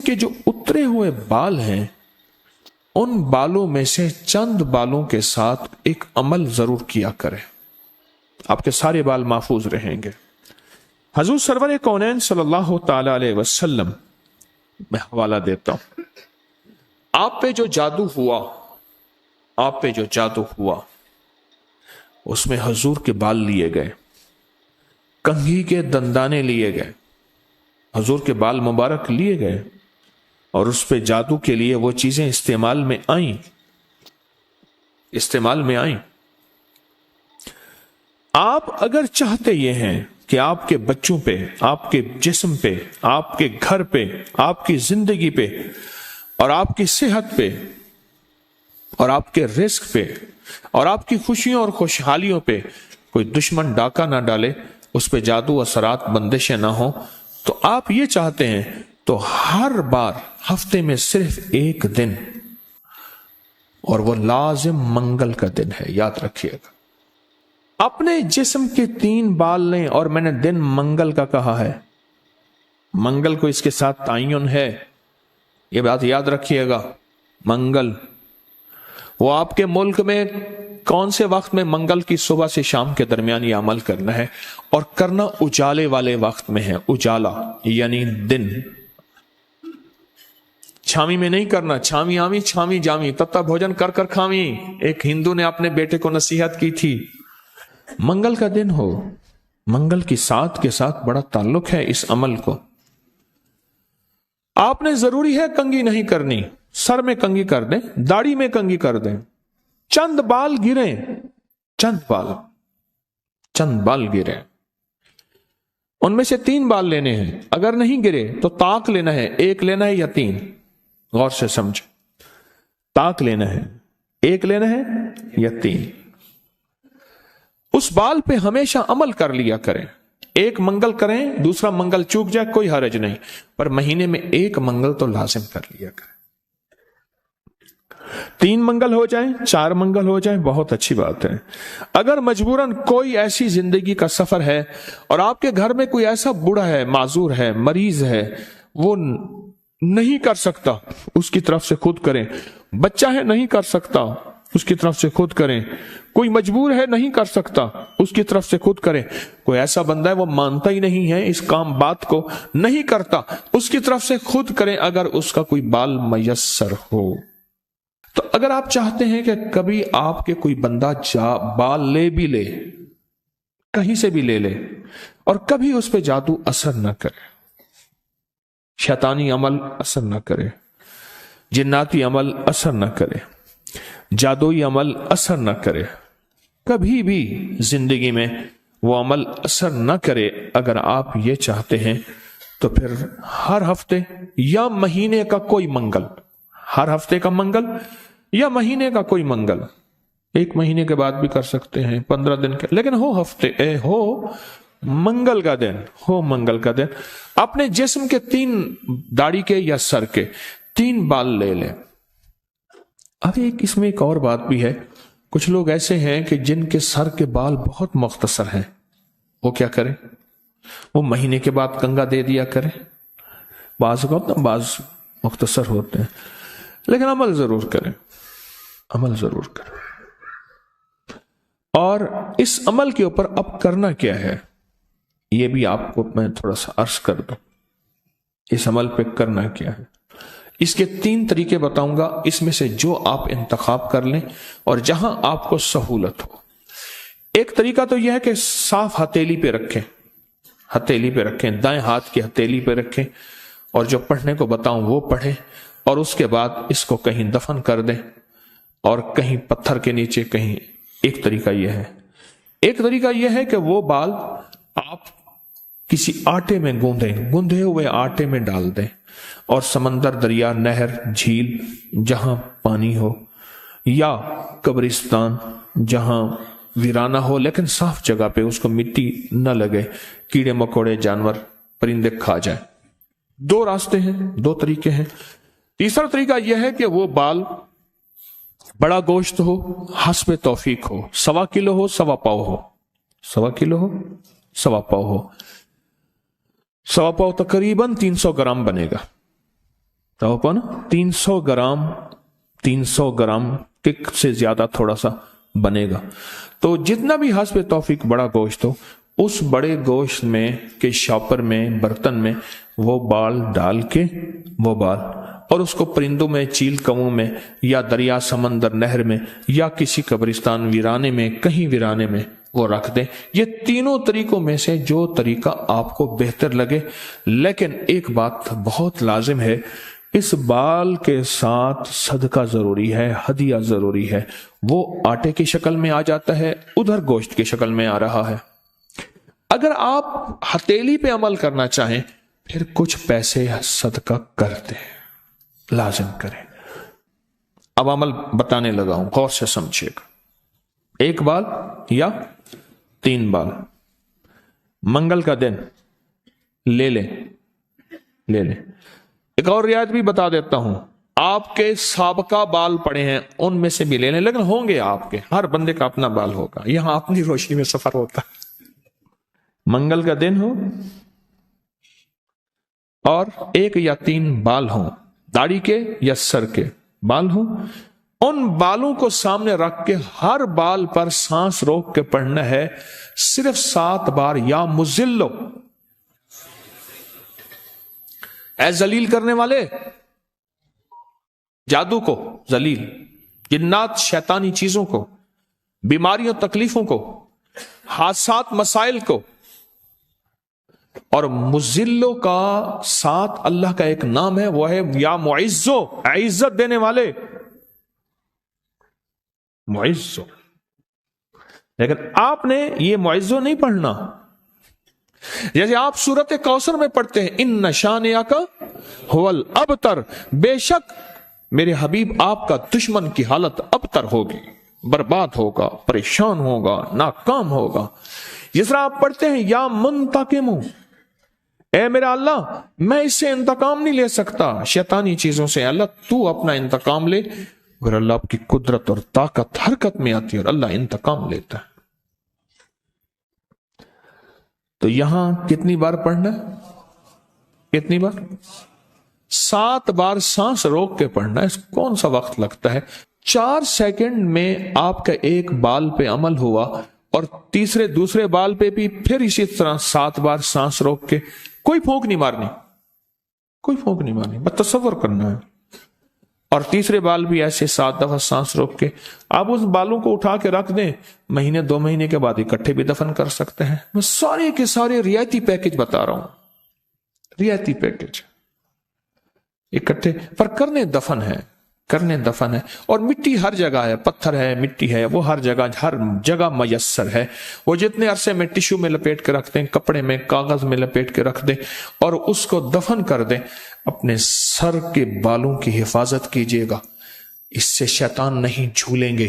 के जो उतरे हुए बाल हैं, उन बालों में से चंद बालों के साथ एक अमल जरूर किया करें, आपके सारे बाल महफूज रहेंगे। हजूर सरवर कौनैन सल्लल्लाहु ताला अलैहि वसल्लम, मैं हवाला देता हूं, आप पे जो जादू हुआ उसमें हजूर के बाल लिए गए, कंघी के दंदाने लिए गए, हजूर के बाल मुबारक लिए गए और उस पे जादू के लिए वो चीजें इस्तेमाल में आई। आप अगर चाहते ये हैं कि आपके बच्चों पे, आपके जिस्म पे, आपके घर पे, आपकी जिंदगी पे और आपकी सेहत पे और आपके रिस्क पे और आपकी खुशियों और खुशहालियों पे कोई दुश्मन डाका ना डाले, उस पे जादू असरात बंदिशें ना हो, तो आप ये चाहते हैं तो हर बार हफ्ते में सिर्फ एक दिन, और वो लाजिम मंगल का दिन है, याद रखिएगा। अपने जिस्म के 3 बाल लें, और मैंने दिन मंगल का कहा है, मंगल को इसके साथ ताय्युन है, ये बात याद रखिएगा। मंगल, वो आपके मुल्क में कौन से वक्त में मंगल की सुबह से शाम के दरमियान ये अमल करना है, और करना उजाले वाले वक्त में है। उजाला यानी दिन, छामी में नहीं करना, छामी आमी छामी जामी तत्ता भोजन कर कर खामी, एक हिंदू ने अपने बेटे को नसीहत की थी। मंगल का दिन हो, मंगल की साथ के साथ बड़ा ताल्लुक है इस अमल को। आपने जरूरी है कंघी नहीं करनी, सर में कंघी कर दें, दाढ़ी में कंघी कर दें, चंद बाल गिरे, चंद बाल गिरे, उनमें से 3 बाल लेने हैं। अगर नहीं गिरे तो ताक लेना है, 1 लेना है या 3, गौर से समझे, ताक लेना है, 1 लेना है या 3। उस बाल पे हमेशा अमल कर लिया करें। एक मंगल करें, दूसरा मंगल चूक जाए कोई हरज नहीं, पर महीने में 1 मंगल तो लाजिम कर लिया करें। 3 मंगल हो जाए, 4 मंगल हो जाए, बहुत अच्छी बात है। अगर मजबूरन कोई ऐसी जिंदगी का सफर है और आपके घर में कोई ऐसा बूढ़ा है, माजूर है, मरीज है, वो नहीं कर सकता, उसकी तरफ से खुद करें। बच्चा है नहीं कर सकता, उसकी तरफ से खुद करें। कोई मजबूर है नहीं कर सकता, उसकी तरफ से खुद करें। कोई ऐसा बंदा है वो मानता ही नहीं है इस काम बात को, नहीं करता, उसकी तरफ से खुद करें अगर उसका कोई बाल मयस्सर हो। तो अगर आप चाहते हैं कि कभी आपके कोई बंदा बाल ले भी ले, कहीं से भी ले ले, और कभी उस पर जादू असर न करे, शैतानी अमल असर न करे, जिन्नाती अमल असर न करे, जादुई अमल असर न करे, कभी भी जिंदगी में वो अमल असर न करे, अगर आप ये चाहते हैं तो फिर हर हफ्ते या महीने का कोई मंगल, हर हफ्ते का मंगल या महीने का कोई मंगल, 1 महीने के बाद भी कर सकते हैं, 15 दिन के, लेकिन हो मंगल का दिन, हो मंगल का दिन। अपने जिस्म के 3 दाढ़ी के या सर के 3 बाल ले लें। अब इसमें एक और बात भी है, कुछ लोग ऐसे हैं कि जिनके सर के बाल बहुत मुख्तसर हैं, वो क्या करें, वो महीने के बाद कंघा दे दिया करें। बाज मुख्तसर होते हैं, लेकिन अमल जरूर करें, अमल जरूर करें। और इस अमल के ऊपर अब करना क्या है, ये भी आपको मैं थोड़ा सा अर्ज कर दूं। इस अमल पे करना क्या है, इसके 3 तरीके बताऊंगा, इसमें से जो आप इंतखाब कर लें और जहां आपको सहूलत हो। एक तरीका तो यह है कि साफ हथेली पे रखें, हथेली पे रखें, दाएं हाथ की हथेली पे रखें, और जो पढ़ने को बताऊं वो पढ़ें, और उसके बाद इसको कहीं दफन कर दें, और कहीं पत्थर के नीचे, कहीं। एक तरीका यह है। एक तरीका यह है कि वो बाल आप किसी आटे में गूंधे हुए आटे में डाल दें, और समंदर, दरिया, नहर, झील जहां पानी हो, या कब्रिस्तान जहां वीराना हो लेकिन साफ जगह पे, उसको मिट्टी न लगे, कीड़े मकोड़े, जानवर, परिंदे खा जाए। 2 रास्ते हैं, 2 तरीके हैं। तीसरा तरीका यह है कि वो बाल बड़ा गोश्त हो, हस्बे तौफीक हो, 1.25 किलो हो, 1.25 पाव हो, 1.25 किलो हो, 1.25 पाव हो, 1.25 पाव तकरीबन 300 ग्राम बनेगा। तो अपन 300 ग्राम के से ज्यादा थोड़ा सा बनेगा। तो जितना भी हस्ब तौफीक बड़ा गोश्त हो, उस बड़े गोश्त में के शॉपर में, बर्तन में वो बाल डाल के, वो बाल, और उसको परिंदों में, चील कौओं में, या दरिया, समंदर, नहर में, या किसी कब्रिस्तान वीराने में, कहीं वीराने में वो रख दें। ये तीनों तरीकों में से जो तरीका आपको बेहतर लगे। लेकिन एक बात बहुत लाजिम है, इस बाल के साथ सदका जरूरी है, हदिया जरूरी है। वो आटे की शक्ल में आ जाता है, उधर गोश्त की शक्ल में आ रहा है। अगर आप हथेली पे अमल करना चाहें, फिर कुछ पैसे सदका कर दें, लाजिम करें। अब अमल बताने लगा हूं, गौर से समझिएगा। 1 बाल या 3 बाल मंगल का दिन ले लें। एक और रियायत भी बता देता हूं, आपके साबका बाल पड़े हैं उनमें से भी ले लें, लेकिन होंगे आपके, हर बंदे का अपना बाल होगा। यहां अपनी रोशनी में सफर होता है। मंगल का दिन हो और 1 या 3 बाल हो, दाढ़ी के या सर के बाल हो, उन बालों को सामने रख के हर बाल पर सांस रोक के पढ़ना है सिर्फ 7 बार, या मुजिल्लो, ऐ जलील करने वाले, जादू को जलील, जिन्नात शैतानी चीजों को, बीमारियों तकलीफों को, हादसात मसाइल को। और मुजिल्लो का साथ अल्लाह का एक नाम है, वो है या मुइज्जो, इज्जत देने वाले, मुइज्जो। लेकिन आपने ये मुइज्जो नहीं पढ़ना। जैसे आप सूरत कौसर में पढ़ते हैं, इन नशानिया का हुवल अबतर, बेशक मेरे हबीब आपका दुश्मन की हालत अबतर होगी, बर्बाद होगा, परेशान होगा, नाकाम होगा। जिस तरह आप पढ़ते हैं या मुंतकिमु, ए मेरा अल्लाह मैं इससे इंतकाम नहीं ले सकता शैतानी चीजों से, अल्लाह तू अपना इंतकाम ले। और अल्लाह आपकी कुदरत और ताकत हरकत में आती है और अल्लाह इंतकाम लेता है। तो यहां कितनी बार पढ़ना है? कितनी बार? 7 बार सांस रोक के पढ़ना है। कौन सा वक्त लगता है? 4 सेकंड में आपका एक बाल पे अमल हुआ और दूसरे बाल पे भी फिर इसी तरह 7 बार सांस रोक के, कोई फूंक नहीं मारनी, कोई फूंक नहीं मारनी, बस तसव्वुर करना है। और तीसरे बाल भी ऐसे 7 दफा सांस रोक के आप उस बालों को उठा के रख दें। महीने 2 महीने के बाद इकट्ठे भी दफन कर सकते हैं। मैं सारे के सारे रियायती पैकेज बता रहा हूं, रियायती पैकेज इकट्ठे पर करने दफन है, करने दफन है। और मिट्टी हर जगह है, पत्थर है, मिट्टी है, वो हर जगह मयस्सर है। वो जितने अरसे में टिश्यू में लपेट के रख दें, कपड़े में, कागज में लपेट के रख दें और उसको दफन कर दें। अपने सर के बालों की हिफाजत कीजिएगा, इससे शैतान नहीं झूलेंगे,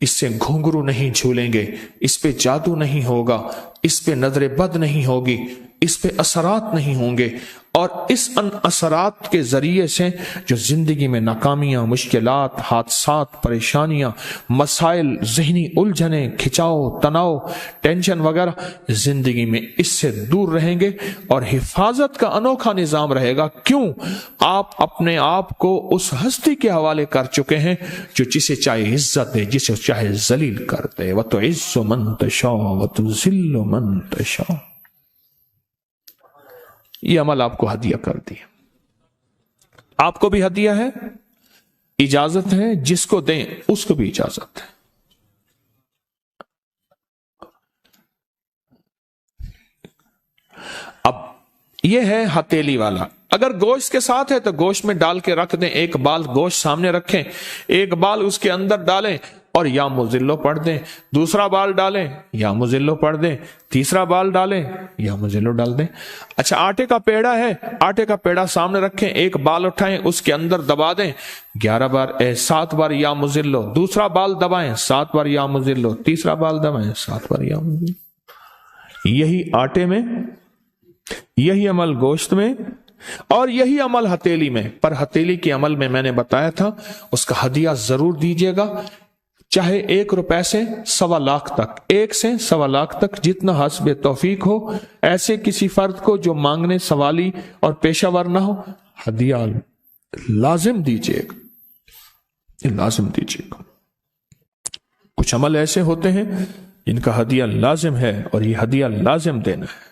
इससे घुंघरू नहीं झूलेंगे, इस पे जादू नहीं होगा, इस पे नजर बद नहीं होगी, इस पे असरात नहीं होंगे। और इस असरात के जरिए से जो जिंदगी में नाकामियां, मुश्किलात, हादसात, परेशानियां, मसाइल, जहनी उलझने, खिंचाव, तनाव, टेंशन वगैरह जिंदगी में इससे दूर रहेंगे और हिफाजत का अनोखा निजाम रहेगा। क्यों? आप अपने आप को उस हस्ती के हवाले कर चुके हैं जो जिसे चाहे इज्जत दे, जिसे चाहे जलील कर दे। व तो इज्जो मन तशा व तो जिल्लो मन तशा। ये अमल आपको हदिया कर दिया, आपको भी हदिया है, इजाजत है, जिसको दें उसको भी इजाजत है। अब यह है हथेली वाला। अगर गोश्त के साथ है तो गोश्त में डाल के रख दें, एक बाल गोश्त सामने रखें, एक बाल उसके अंदर डालें और या मुजिल्लो पढ़ दें, दूसरा बाल डालें या मुजिल्लो पढ़ दें, तीसरा बाल डालें या मुजिल्लो डाल दें। अच्छा, आटे का पेड़ा है, आटे का पेड़ा सामने रखें, एक बाल उठाएं, उसके अंदर दबा दें 7 बार या मुजिल्लो, दूसरा बाल दबाएं 7 बार या मुजिल्लो, तीसरा बाल दबाएं 7 बार या मुजिल्लो। यही आटे में, यही अमल गोश्त में और यही अमल हथेली में। पर हथेली के अमल में मैंने बताया था उसका हदिया जरूर दीजिएगा, चाहे 1 रुपए से 1.25 लाख तक, 1 से 1.25 लाख तक, जितना हस्बे तौफीक हो। ऐसे किसी फर्द को जो मांगने सवाली और पेशावर ना हो, हदिया لازم دیجیے گا، یہ لازم دیجیے گا۔ کچھ عمل ایسے ہوتے ہیں جن کا ہدیہ لازم ہے، اور یہ ہدیہ لازم دینا ہے۔